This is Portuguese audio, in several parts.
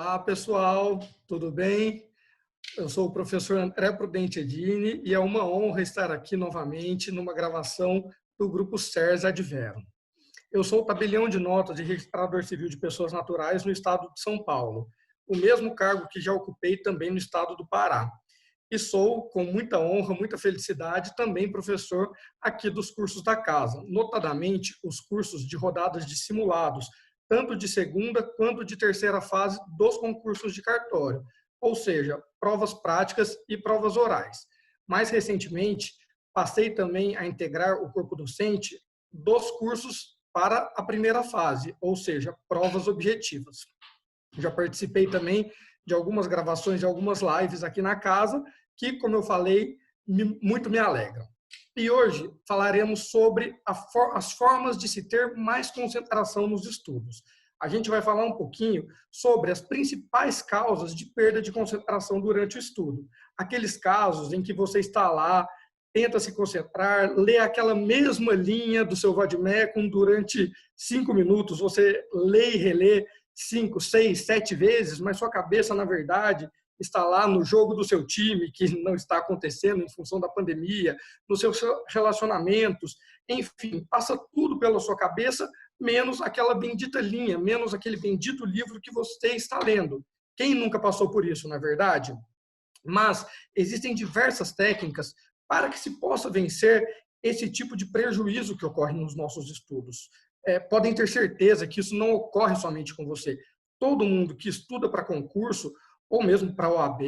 Olá, pessoal, tudo bem? Eu sou o professor André Prudente Edini e é uma honra estar aqui novamente numa gravação do Grupo SERS Advero. Eu sou o tabelião de notas de registrador civil de pessoas naturais no estado de São Paulo, o mesmo cargo que já ocupei também no estado do Pará. E sou, com muita honra, muita felicidade, também professor aqui dos cursos da casa, notadamente os cursos de rodadas de simulados, tanto de segunda quanto de terceira fase dos concursos de cartório, ou seja, provas práticas e provas orais. Mais recentemente, passei também a integrar o corpo docente dos cursos para a primeira fase, ou seja, provas objetivas. Já participei também de algumas gravações, de algumas lives aqui na casa, que, como eu falei, muito me alegram. E hoje falaremos sobre as formas de se ter mais concentração nos estudos. A gente vai falar um pouquinho sobre as principais causas de perda de concentração durante o estudo. Aqueles casos em que você está lá, tenta se concentrar, lê aquela mesma linha do seu vade-mecum durante 5 minutos, você lê e relê 5, 6, 7 vezes, mas sua cabeça, na verdade, está lá no jogo do seu time, que não está acontecendo em função da pandemia, nos seus relacionamentos, enfim, passa tudo pela sua cabeça, menos aquela bendita linha, menos aquele bendito livro que você está lendo. Quem nunca passou por isso, não é verdade? Mas existem diversas técnicas para que se possa vencer esse tipo de prejuízo que ocorre nos nossos estudos. Podem ter certeza que isso não ocorre somente com você. Todo mundo que estuda para concurso, ou mesmo para OAB,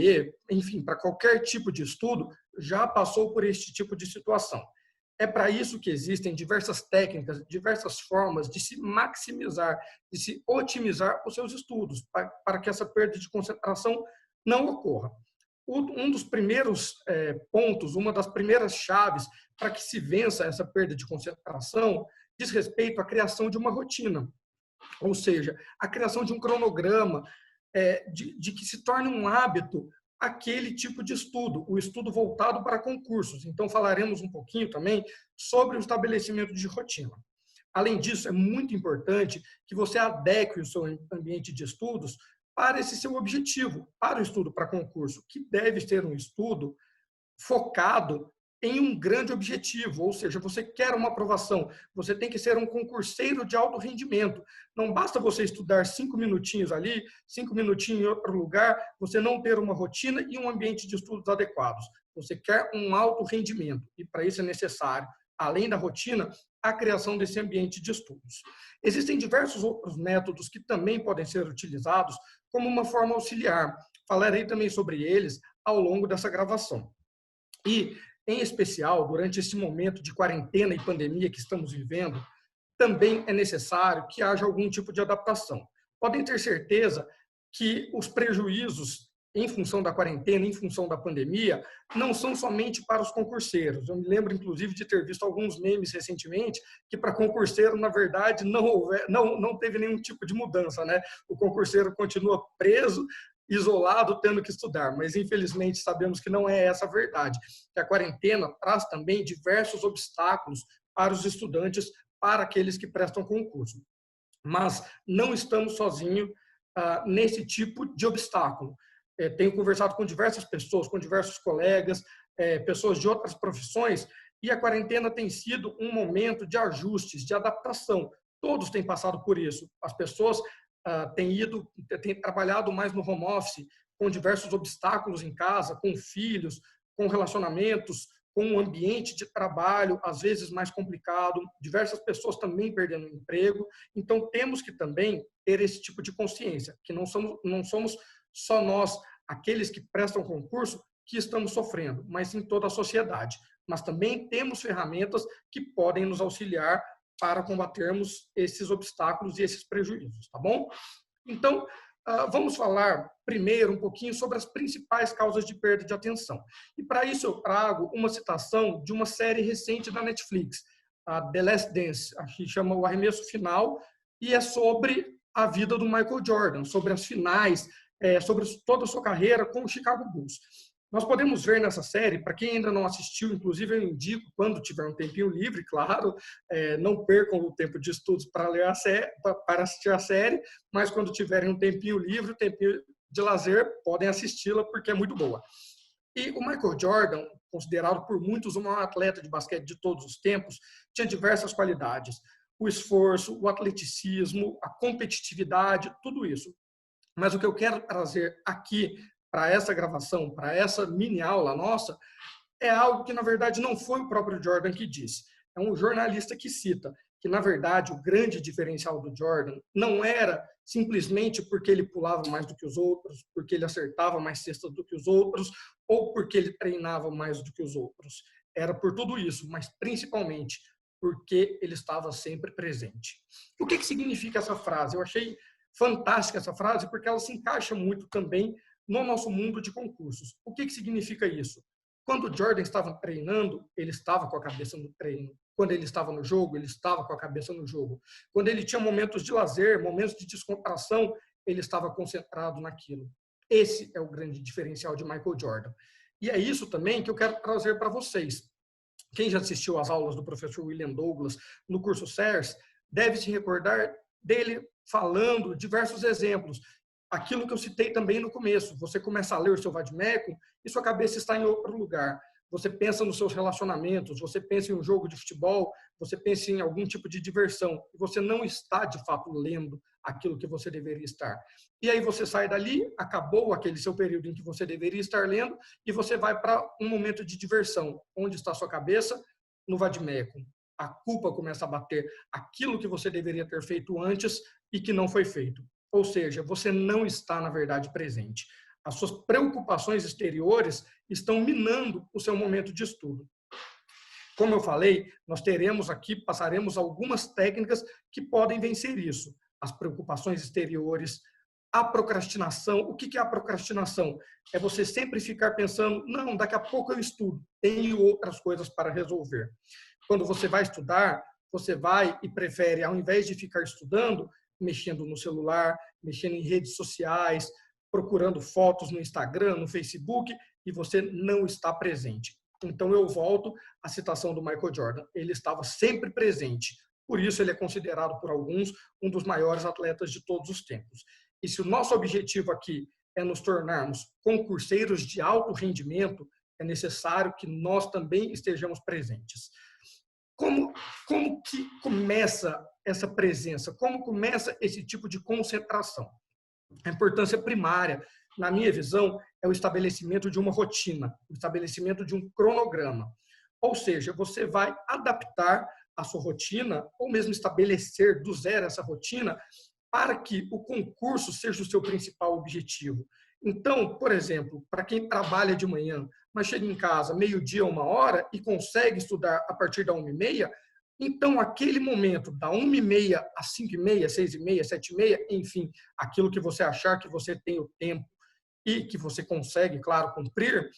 enfim, para qualquer tipo de estudo, já passou por este tipo de situação. É para isso que existem diversas técnicas, diversas formas de se maximizar, de se otimizar os seus estudos, para que essa perda de concentração não ocorra. Um dos primeiros pontos, uma das primeiras chaves para que se vença essa perda de concentração diz respeito à criação de uma rotina, ou seja, a criação de um cronograma, de que se torne um hábito aquele tipo de estudo, o estudo voltado para concursos. Então, falaremos um pouquinho também sobre o estabelecimento de rotina. Além disso, é muito importante que você adeque o seu ambiente de estudos para esse seu objetivo, para o estudo para concurso, que deve ser um estudo focado em um grande objetivo, ou seja, você quer uma aprovação, você tem que ser um concurseiro de alto rendimento. Não basta você estudar 5 minutinhos ali, 5 minutinhos em outro lugar, você não ter uma rotina e um ambiente de estudos adequados. Você quer um alto rendimento e para isso é necessário, além da rotina, a criação desse ambiente de estudos. Existem diversos outros métodos que também podem ser utilizados como uma forma auxiliar. Falarei também sobre eles ao longo dessa gravação. E, em especial, durante esse momento de quarentena e pandemia que estamos vivendo, também é necessário que haja algum tipo de adaptação. Podem ter certeza que os prejuízos em função da quarentena, em função da pandemia, não são somente para os concurseiros. Eu me lembro, inclusive, de ter visto alguns memes recentemente que para concurseiro, na verdade, não teve nenhum tipo de mudança, né? O concurseiro continua preso, isolado, tendo que estudar, mas infelizmente sabemos que não é essa a verdade, que a quarentena traz também diversos obstáculos para os estudantes, para aqueles que prestam concurso. Mas não estamos sozinhos nesse tipo de obstáculo. Tenho conversado com diversas pessoas, com diversos colegas, pessoas de outras profissões, e a quarentena tem sido um momento de ajustes, de adaptação. Todos têm passado por isso. As pessoas têm trabalhado mais no home office, com diversos obstáculos em casa, com filhos, com relacionamentos, com um ambiente de trabalho, às vezes mais complicado, diversas pessoas também perdendo o emprego. Então, temos que também ter esse tipo de consciência, que não somos só nós, aqueles que prestam concurso, que estamos sofrendo, mas em toda a sociedade. Mas também temos ferramentas que podem nos auxiliar para combatermos esses obstáculos e esses prejuízos, tá bom? Então, vamos falar primeiro um pouquinho sobre as principais causas de perda de atenção. E para isso eu trago uma citação de uma série recente da Netflix, a The Last Dance, que chama O Arremesso Final, e é sobre a vida do Michael Jordan, sobre as finais, sobre toda a sua carreira com o Chicago Bulls. Nós podemos ver nessa série, para quem ainda não assistiu, inclusive eu indico, quando tiver um tempinho livre, claro, não percam o tempo de estudos para ler a série, para assistir a série, mas quando tiverem um tempinho livre, um tempinho de lazer, podem assisti-la porque é muito boa. E o Michael Jordan, considerado por muitos o maior atleta de basquete de todos os tempos, tinha diversas qualidades. O esforço, o atleticismo, a competitividade, tudo isso. Mas o que eu quero trazer aqui para essa gravação, para essa mini aula nossa, é algo que, na verdade, não foi o próprio Jordan que disse. É um jornalista que cita que, na verdade, o grande diferencial do Jordan não era simplesmente porque ele pulava mais do que os outros, porque ele acertava mais cestas do que os outros, ou porque ele treinava mais do que os outros. Era por tudo isso, mas principalmente porque ele estava sempre presente. O que significa essa frase? Eu achei fantástica essa frase porque ela se encaixa muito também no nosso mundo de concursos. O que significa isso? Quando o Jordan estava treinando, ele estava com a cabeça no treino. Quando ele estava no jogo, ele estava com a cabeça no jogo. Quando ele tinha momentos de lazer, momentos de descontração, ele estava concentrado naquilo. Esse é o grande diferencial de Michael Jordan. E é isso também que eu quero trazer para vocês. Quem já assistiu às aulas do professor William Douglas no curso SERS, deve se recordar dele falando diversos exemplos. Aquilo que eu citei também no começo, você começa a ler o seu vade-mecum e sua cabeça está em outro lugar. Você pensa nos seus relacionamentos, você pensa em um jogo de futebol, você pensa em algum tipo de diversão, e você não está, de fato, lendo aquilo que você deveria estar. E aí você sai dali, acabou aquele seu período em que você deveria estar lendo, e você vai para um momento de diversão. Onde está a sua cabeça? No vade-mecum. A culpa começa a bater, aquilo que você deveria ter feito antes e que não foi feito. Ou seja, você não está, na verdade, presente. As suas preocupações exteriores estão minando o seu momento de estudo. Como eu falei, nós teremos aqui, passaremos algumas técnicas que podem vencer isso. As preocupações exteriores, a procrastinação. O que é a procrastinação? É você sempre ficar pensando, não, daqui a pouco eu estudo, tenho outras coisas para resolver. Quando você vai estudar, você vai e prefere, ao invés de ficar estudando, mexendo no celular, mexendo em redes sociais, procurando fotos no Instagram, no Facebook, e você não está presente. Então eu volto à citação do Michael Jordan. Ele estava sempre presente. Por isso ele é considerado por alguns um dos maiores atletas de todos os tempos. E se o nosso objetivo aqui é nos tornarmos concurseiros de alto rendimento, é necessário que nós também estejamos presentes. Como que começa essa presença? Como começa esse tipo de concentração? A importância primária, na minha visão, é o estabelecimento de uma rotina, o estabelecimento de um cronograma. Ou seja, você vai adaptar a sua rotina, ou mesmo estabelecer do zero essa rotina, para que o concurso seja o seu principal objetivo. Então, por exemplo, para quem trabalha de manhã, mas chega em casa meio-dia, 1h e consegue estudar a partir da 1h30, então aquele momento da 1h30 às 5h30, 6h30, 7h30, enfim, aquilo que você achar que você tem o tempo e que você consegue, claro, cumprir,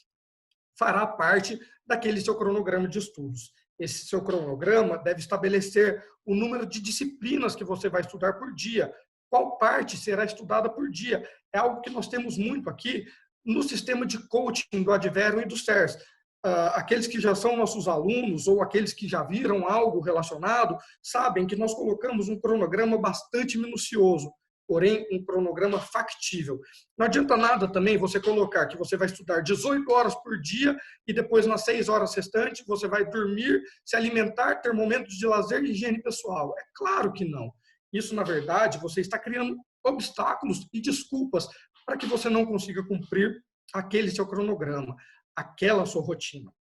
fará parte daquele seu cronograma de estudos. Esse seu cronograma deve estabelecer o número de disciplinas que você vai estudar por dia, qual parte será estudada por dia. É algo que nós temos muito aqui no sistema de coaching do Adverum e do SERS. Aqueles que já são nossos alunos ou aqueles que já viram algo relacionado, sabem que nós colocamos um cronograma bastante minucioso, porém um cronograma factível. Não adianta nada também você colocar que você vai estudar 18 horas por dia e depois nas 6 horas restantes você vai dormir, se alimentar, ter momentos de lazer e higiene pessoal. É claro que não. Isso, na verdade, você está criando obstáculos e desculpas para que você não consiga cumprir aquele seu cronograma, aquela sua rotina.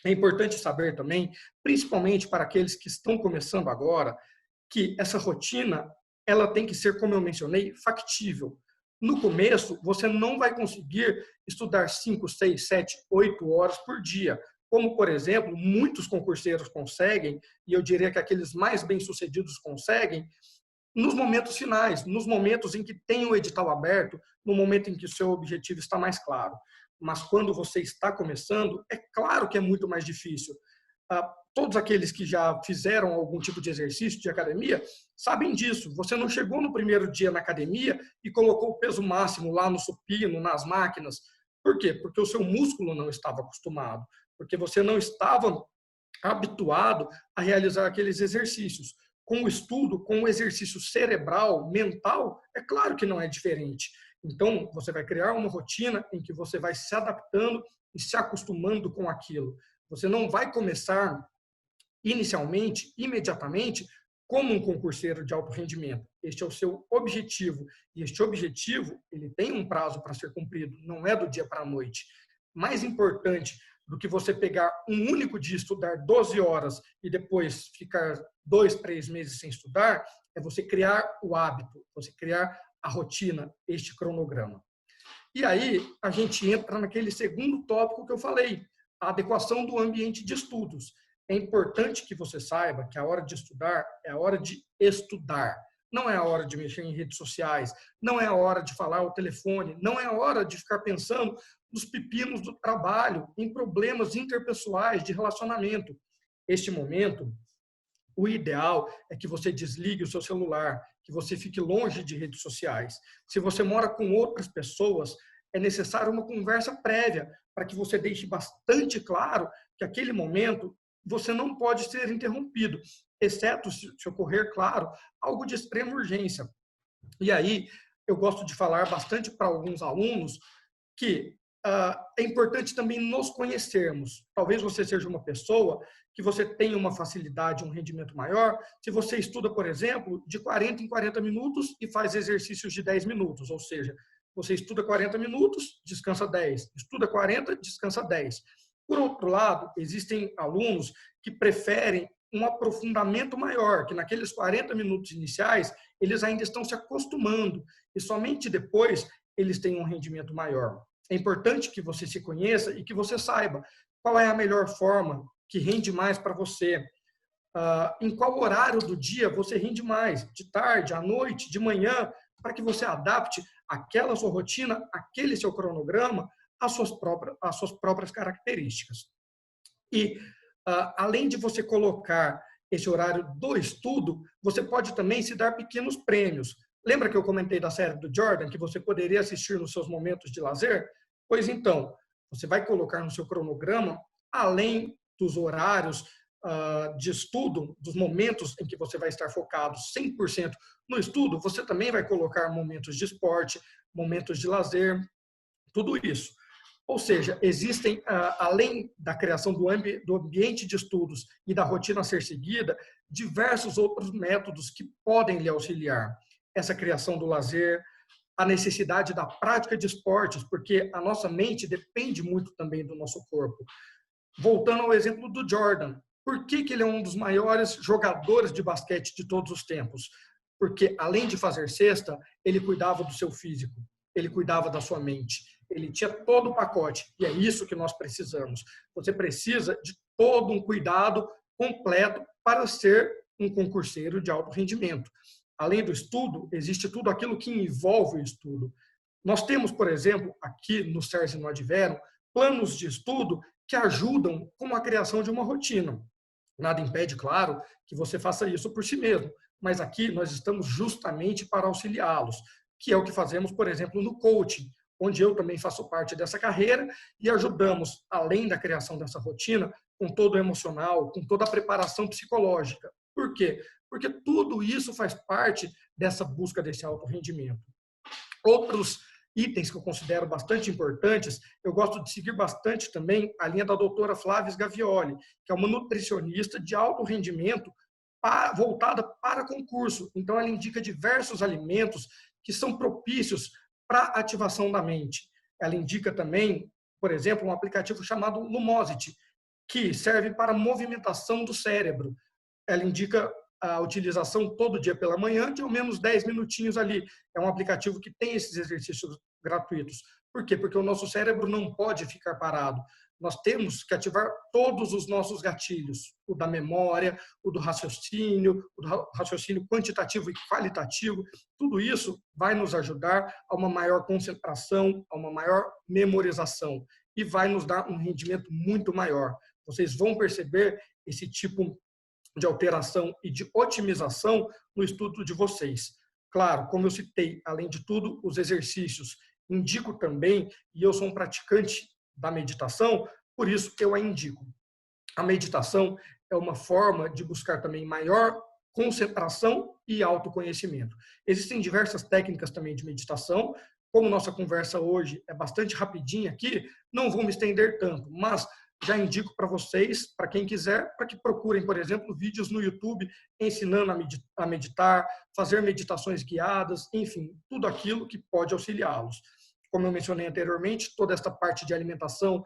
É importante saber também, principalmente para aqueles que estão começando agora, que essa rotina ela tem que ser, como eu mencionei, factível. No começo, você não vai conseguir estudar 5, 6, 7, 8 horas por dia, como, por exemplo, muitos concurseiros conseguem, e eu diria que aqueles mais bem-sucedidos conseguem, nos momentos finais, nos momentos em que tem o edital aberto, no momento em que o seu objetivo está mais claro. Mas quando você está começando, é claro que é muito mais difícil. Todos aqueles que já fizeram algum tipo de exercício de academia sabem disso. Você não chegou no primeiro dia na academia e colocou o peso máximo lá no supino, nas máquinas. Por quê? Porque o seu músculo não estava acostumado, porque você não estava habituado a realizar aqueles exercícios. Com o estudo, com o exercício cerebral, mental, é claro que não é diferente. Então, você vai criar uma rotina em que você vai se adaptando e se acostumando com aquilo. Você não vai começar inicialmente, imediatamente, como um concurseiro de alto rendimento. Este é o seu objetivo. E este objetivo, ele tem um prazo para ser cumprido, não é do dia para a noite. Mais importante do que você pegar um único dia, estudar 12 horas e depois ficar 2, 3 meses sem estudar, é você criar o hábito, você criar a rotina, este cronograma. E aí a gente entra naquele segundo tópico que eu falei, a adequação do ambiente de estudos. É importante que você saiba que a hora de estudar é a hora de estudar. Não é a hora de mexer em redes sociais, não é a hora de falar ao telefone, não é a hora de ficar pensando nos pepinos do trabalho, em problemas interpessoais de relacionamento. Este momento, o ideal é que você desligue o seu celular, que você fique longe de redes sociais. Se você mora com outras pessoas, é necessário uma conversa prévia para que você deixe bastante claro que aquele momento você não pode ser interrompido, exceto se ocorrer, claro, algo de extrema urgência. E aí, eu gosto de falar bastante para alguns alunos que é importante também nos conhecermos. Talvez você seja uma pessoa que você tenha uma facilidade, um rendimento maior, se você estuda, por exemplo, de 40 em 40 minutos e faz exercícios de 10 minutos, ou seja, você estuda 40 minutos, descansa 10, estuda 40, descansa 10. Por outro lado, existem alunos que preferem um aprofundamento maior, que naqueles 40 minutos iniciais, eles ainda estão se acostumando, e somente depois eles têm um rendimento maior. É importante que você se conheça e que você saiba qual é a melhor forma que rende mais para você. Em qual horário do dia você rende mais, de tarde, à noite, de manhã, para que você adapte aquela sua rotina, aquele seu cronograma, às suas próprias características. E, além de você colocar esse horário do estudo, você pode também se dar pequenos prêmios. Lembra que eu comentei da série do Jordan, que você poderia assistir nos seus momentos de lazer? Pois então, você vai colocar no seu cronograma, além dos horários de estudo, dos momentos em que você vai estar focado 100% no estudo, você também vai colocar momentos de esporte, momentos de lazer, tudo isso. Ou seja, existem, além da criação do ambiente de estudos e da rotina a ser seguida, diversos outros métodos que podem lhe auxiliar. Essa criação do lazer, a necessidade da prática de esportes, porque a nossa mente depende muito também do nosso corpo. Voltando ao exemplo do Jordan, por que ele é um dos maiores jogadores de basquete de todos os tempos? Porque, além de fazer cesta, ele cuidava do seu físico, ele cuidava da sua mente, ele tinha todo o pacote, e é isso que nós precisamos. Você precisa de todo um cuidado completo para ser um concurseiro de alto rendimento. Além do estudo, existe tudo aquilo que envolve o estudo. Nós temos, por exemplo, aqui no SERS e no Adverum, planos de estudo que ajudam com a criação de uma rotina. Nada impede, claro, que você faça isso por si mesmo, mas aqui nós estamos justamente para auxiliá-los, que é o que fazemos, por exemplo, no coaching, onde eu também faço parte dessa carreira e ajudamos, além da criação dessa rotina, com todo o emocional, com toda a preparação psicológica. Por quê? Porque tudo isso faz parte dessa busca desse alto rendimento. Outros itens que eu considero bastante importantes, eu gosto de seguir bastante também a linha da doutora Flávia Gavioli, que é uma nutricionista de alto rendimento voltada para concurso. Então, ela indica diversos alimentos que são propícios para a ativação da mente. Ela indica também, por exemplo, um aplicativo chamado Lumosity, que serve para movimentação do cérebro. Ela indica a utilização todo dia pela manhã de ao menos 10 minutinhos ali. É um aplicativo que tem esses exercícios gratuitos. Por quê? Porque o nosso cérebro não pode ficar parado. Nós temos que ativar todos os nossos gatilhos, o da memória, o do raciocínio quantitativo e qualitativo. Tudo isso vai nos ajudar a uma maior concentração, a uma maior memorização e vai nos dar um rendimento muito maior. Vocês vão perceber esse tipo de alteração e de otimização no estudo de vocês. Claro, como eu citei, além de tudo, os exercícios Indico também, e eu sou um praticante da meditação, por isso que eu a indico. A meditação é uma forma de buscar também maior concentração e autoconhecimento. Existem diversas técnicas também de meditação. Como nossa conversa hoje é bastante rapidinha aqui, não vou me estender tanto, mas já indico para vocês, para quem quiser, para que procurem, por exemplo, vídeos no YouTube ensinando a meditar, fazer meditações guiadas, enfim, tudo aquilo que pode auxiliá-los. Como eu mencionei anteriormente, toda esta parte de alimentação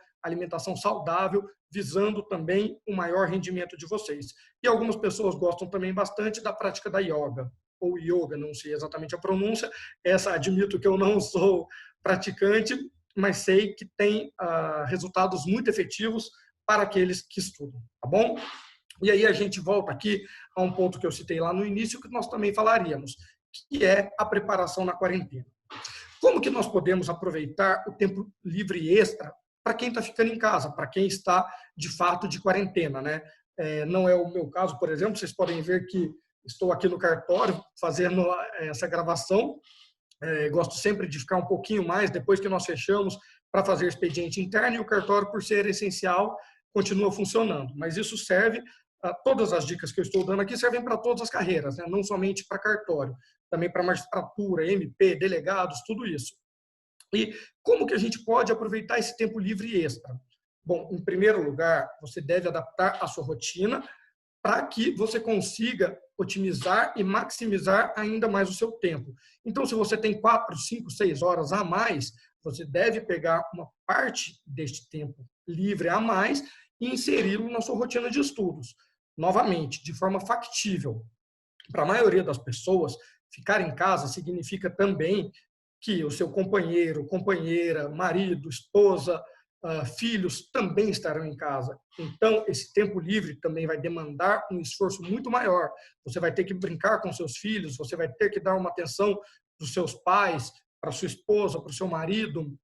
saudável, visando também o maior rendimento de vocês. E algumas pessoas gostam também bastante da prática da yoga, ou yoga, não sei exatamente a pronúncia, essa admito que eu não sou praticante, mas sei que tem resultados muito efetivos para aqueles que estudam, tá bom? E aí a gente volta aqui a um ponto que eu citei lá no início, que nós também falaríamos, que é a preparação na quarentena. Como que nós podemos aproveitar o tempo livre extra para quem está ficando em casa, para quem está, de fato, de quarentena, né? Não é o meu caso, por exemplo, vocês podem ver que estou aqui no cartório fazendo essa gravação. Gosto sempre de ficar um pouquinho mais depois que nós fechamos para fazer expediente interno, e o cartório, por ser essencial, continua funcionando. Mas isso serve, todas as dicas que eu estou dando aqui servem para todas as carreiras, né? Não somente para cartório, também para magistratura, MP, delegados, tudo isso. E como que a gente pode aproveitar esse tempo livre extra? Bom, em primeiro lugar, você deve adaptar a sua rotina para que você consiga otimizar e maximizar ainda mais o seu tempo. Então, se você tem 4, 5, 6 horas a mais, você deve pegar uma parte deste tempo livre a mais e inseri-lo na sua rotina de estudos. Novamente, de forma factível. Para a maioria das pessoas, ficar em casa significa também que o seu companheiro, companheira, marido, esposa, filhos também estarão em casa. Então, esse tempo livre também vai demandar um esforço muito maior. Você vai ter que brincar com seus filhos, você vai ter que dar uma atenção para os seus pais, para sua esposa, para o seu marido,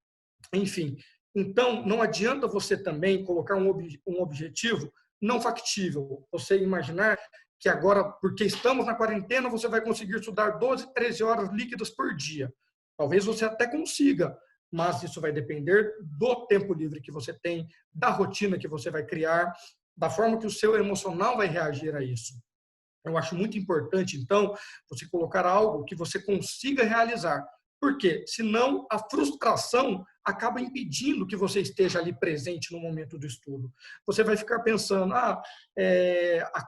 enfim. Então, não adianta você também colocar um objetivo não factível. Você imaginar que agora, porque estamos na quarentena, você vai conseguir estudar 12, 13 horas líquidas por dia. Talvez você até consiga, mas isso vai depender do tempo livre que você tem, da rotina que você vai criar, da forma que o seu emocional vai reagir a isso. Eu acho muito importante, então, você colocar algo que você consiga realizar. Por quê? Senão a frustração acaba impedindo que você esteja ali presente no momento do estudo. Você vai ficar pensando, a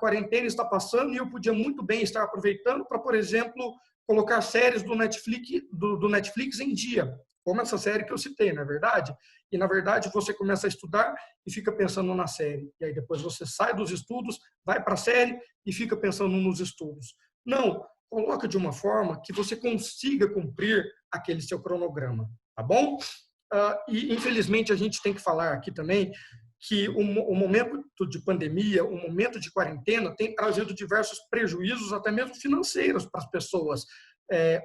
quarentena está passando e eu podia muito bem estar aproveitando para, por exemplo, colocar séries do Netflix em dia, como essa série que eu citei, não é verdade? E, na verdade, você começa a estudar e fica pensando na série. E aí depois você sai dos estudos, vai para a série e fica pensando nos estudos. Não, coloca de uma forma que você consiga cumprir aquele seu cronograma, tá bom? E, infelizmente, a gente tem que falar aqui também que o momento de pandemia, o momento de quarentena tem trazido diversos prejuízos, até mesmo financeiros, para as pessoas.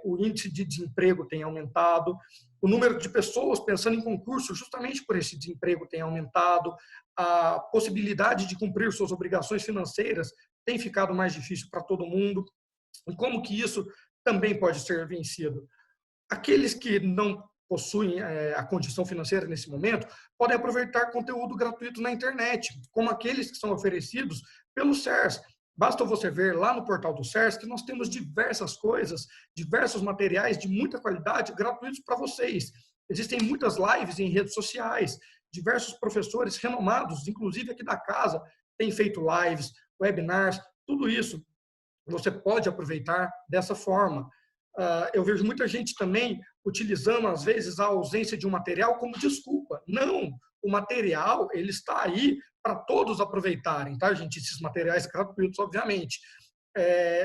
O índice de desemprego tem aumentado, o número de pessoas pensando em concurso justamente por esse desemprego tem aumentado, a possibilidade de cumprir suas obrigações financeiras tem ficado mais difícil para todo mundo. E como que isso também pode ser vencido? Aqueles que não possuem a condição financeira nesse momento podem aproveitar conteúdo gratuito na internet, como aqueles que são oferecidos pelo CERS. Basta você ver lá no portal do CERS que nós temos diversas coisas, diversos materiais de muita qualidade gratuitos para vocês. Existem muitas lives em redes sociais, diversos professores renomados, inclusive aqui da casa, têm feito lives, webinars, tudo isso você pode aproveitar dessa forma. Eu vejo muita gente também utilizando, às vezes, a ausência de um material como desculpa. Não, o material ele está aí para todos aproveitarem, tá, gente? Esses materiais gratuitos, obviamente.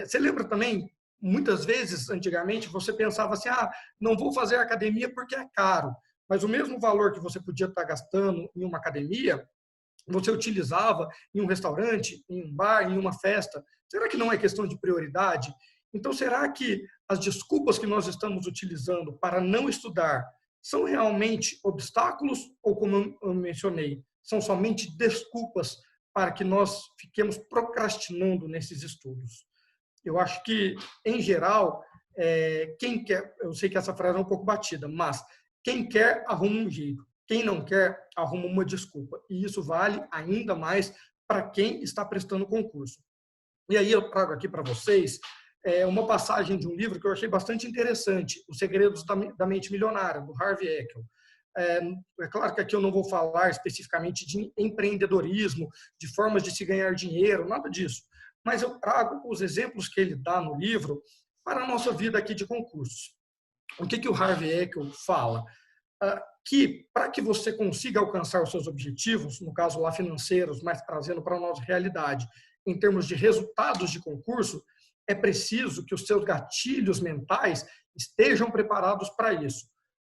Você lembra também, muitas vezes, antigamente, você pensava assim, não vou fazer academia porque é caro. Mas o mesmo valor que você podia estar gastando em uma academia, você utilizava em um restaurante, em um bar, em uma festa. Será que não é questão de prioridade? Então, será que as desculpas que nós estamos utilizando para não estudar são realmente obstáculos ou, como eu mencionei, são somente desculpas para que nós fiquemos procrastinando nesses estudos? Eu acho que, em geral, quem quer, eu sei que essa frase é um pouco batida, mas Quem quer, arruma um jeito. Quem não quer, arruma uma desculpa. E isso vale ainda mais para quem está prestando concurso. E aí eu trago aqui para vocês uma passagem de um livro que eu achei bastante interessante, Os Segredos da Mente Milionária, do Harvey Ekel. É claro que aqui eu não vou falar especificamente de empreendedorismo, de formas de se ganhar dinheiro, nada disso. Mas eu trago os exemplos que ele dá no livro para a nossa vida aqui de concursos. O que o Harvey Ekel fala? Que para que você consiga alcançar os seus objetivos, no caso lá financeiros, mas trazendo para a nossa realidade, em termos de resultados de concurso, é preciso que os seus gatilhos mentais estejam preparados para isso.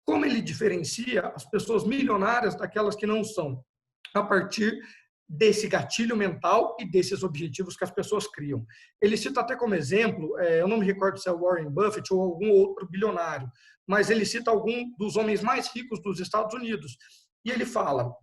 Como ele diferencia as pessoas milionárias daquelas que não são? A partir desse gatilho mental e desses objetivos que as pessoas criam. Ele cita até como exemplo, eu não me recordo se é o Warren Buffett ou algum outro bilionário, mas ele cita algum dos homens mais ricos dos Estados Unidos. E ele fala,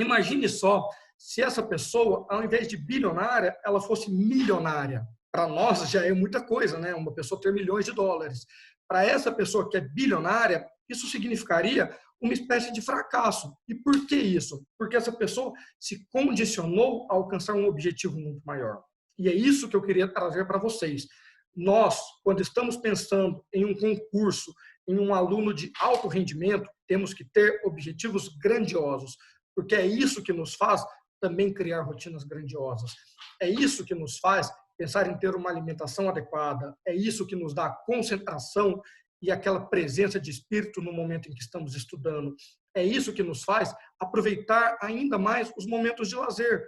imagine só se essa pessoa, ao invés de bilionária, ela fosse milionária. Para nós já é muita coisa, né? Uma pessoa ter milhões de dólares. Para essa pessoa que é bilionária, isso significaria uma espécie de fracasso. E por que isso? Porque essa pessoa se condicionou a alcançar um objetivo muito maior. E é isso que eu queria trazer para vocês. Nós, quando estamos pensando em um concurso, em um aluno de alto rendimento, temos que ter objetivos grandiosos, porque é isso que nos faz também criar rotinas grandiosas. É isso que nos faz pensar em ter uma alimentação adequada. É isso que nos dá concentração e aquela presença de espírito no momento em que estamos estudando. É isso que nos faz aproveitar ainda mais os momentos de lazer,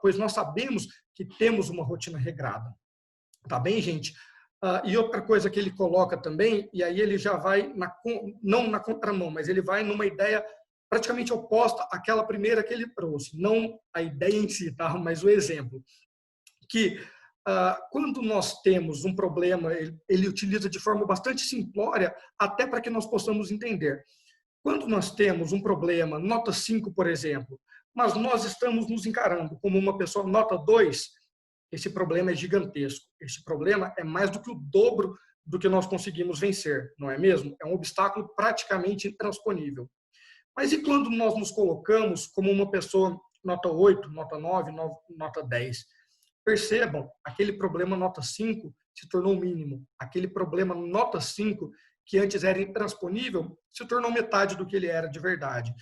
pois nós sabemos que temos uma rotina regrada. Tá bem, gente? E outra coisa que ele coloca também, e aí ele já vai, não na contramão, mas ele vai numa ideia praticamente oposta àquela primeira que ele trouxe. Não a ideia em si, tá? Mas o exemplo. Que quando nós temos um problema, ele utiliza de forma bastante simplória, até para que nós possamos entender. Quando nós temos um problema, nota 5, por exemplo, mas nós estamos nos encarando como uma pessoa nota 2, esse problema é gigantesco. Esse problema é mais do que o dobro do que nós conseguimos vencer, não é mesmo? É um obstáculo praticamente intransponível. Mas e quando nós nos colocamos como uma pessoa nota 8, nota 9, nota 10? Percebam, aquele problema nota 5 se tornou mínimo. Aquele problema nota 5, que antes era intransponível, se tornou metade do que ele era de verdade.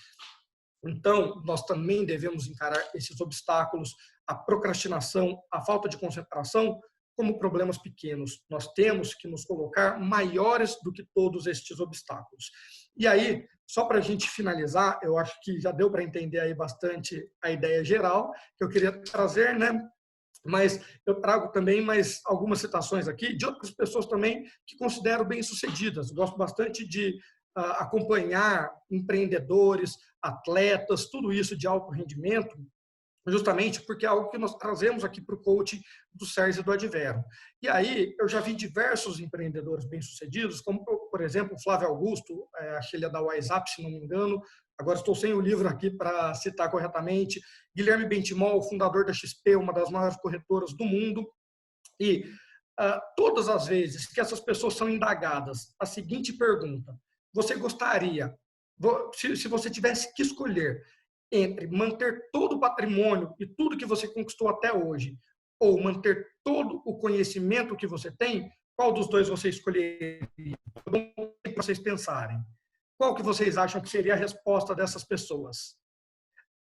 Então, nós também devemos encarar esses obstáculos, a procrastinação, a falta de concentração, como problemas pequenos. Nós temos que nos colocar maiores do que todos estes obstáculos. E aí, só para a gente finalizar, eu acho que já deu para entender aí bastante a ideia geral que eu queria trazer, né? Mas eu trago também mais algumas citações aqui de outras pessoas também que considero bem-sucedidas. Gosto bastante de acompanhar empreendedores, atletas, tudo isso de alto rendimento, justamente porque é algo que nós trazemos aqui para o coaching do SERS e do Advero. E aí eu já vi diversos empreendedores bem-sucedidos, como, por exemplo, Flávio Augusto, acho que ele é da WhatsApp, se não me engano, agora estou sem o livro aqui para citar corretamente, Guilherme Bentimol, fundador da XP, uma das maiores corretoras do mundo, e todas as vezes que essas pessoas são indagadas, a seguinte pergunta: você gostaria, se você tivesse que escolher entre manter todo o patrimônio e tudo que você conquistou até hoje, ou manter todo o conhecimento que você tem, qual dos dois você escolheria? Para vocês pensarem. Qual que vocês acham que seria a resposta dessas pessoas?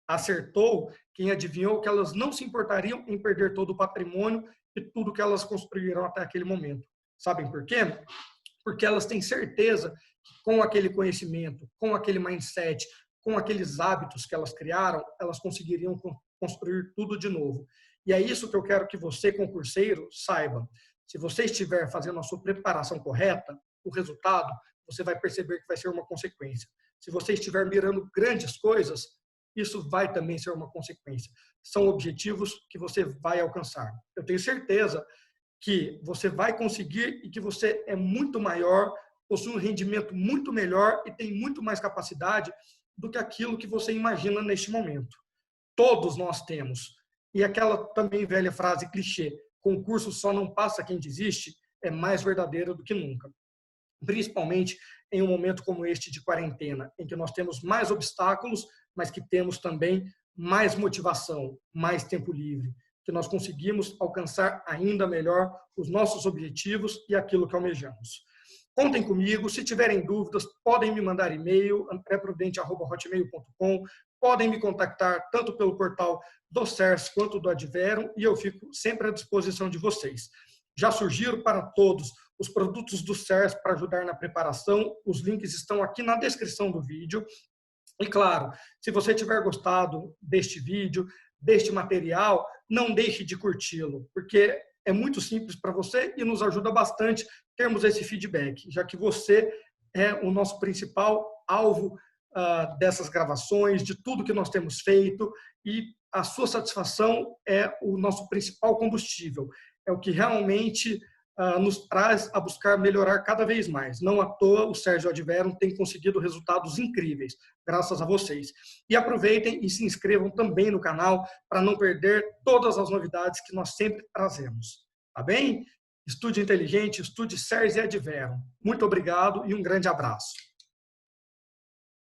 Acertou quem adivinhou que elas não se importariam em perder todo o patrimônio e tudo que elas construíram até aquele momento. Sabem por quê? Porque elas têm certeza que com aquele conhecimento, com aquele mindset, com aqueles hábitos que elas criaram, elas conseguiriam construir tudo de novo. E é isso que eu quero que você, concurseiro, saiba. Se você estiver fazendo a sua preparação correta, o resultado, você vai perceber que vai ser uma consequência. Se você estiver mirando grandes coisas, isso vai também ser uma consequência. São objetivos que você vai alcançar. Eu tenho certeza que você vai conseguir e que você é muito maior, possui um rendimento muito melhor e tem muito mais capacidade do que aquilo que você imagina neste momento. Todos nós temos. E aquela também velha frase clichê, concurso só não passa quem desiste, é mais verdadeira do que nunca. principalmente em um momento como este de quarentena, em que nós temos mais obstáculos, mas que temos também mais motivação, mais tempo livre, que nós conseguimos alcançar ainda melhor os nossos objetivos e aquilo que almejamos. Contem comigo, se tiverem dúvidas, podem me mandar e-mail, andreprudente@hotmail.com, podem me contactar tanto pelo portal do CERS quanto do Adverum, e eu fico sempre à disposição de vocês. Já surgiram para todos os produtos do CERS para ajudar na preparação, os links estão aqui na descrição do vídeo. E claro, se você tiver gostado deste vídeo, deste material, não deixe de curti-lo, porque é muito simples para você e nos ajuda bastante termos esse feedback, já que você é o nosso principal alvo dessas gravações, de tudo que nós temos feito, e a sua satisfação é o nosso principal combustível, é o que realmente nos traz a buscar melhorar cada vez mais. Não à toa, o Sérgio Adverum tem conseguido resultados incríveis, graças a vocês. E aproveitem e se inscrevam também no canal para não perder todas as novidades que nós sempre trazemos. Tá bem? Estude inteligente, estude Sérgio Adverum. Muito obrigado e um grande abraço.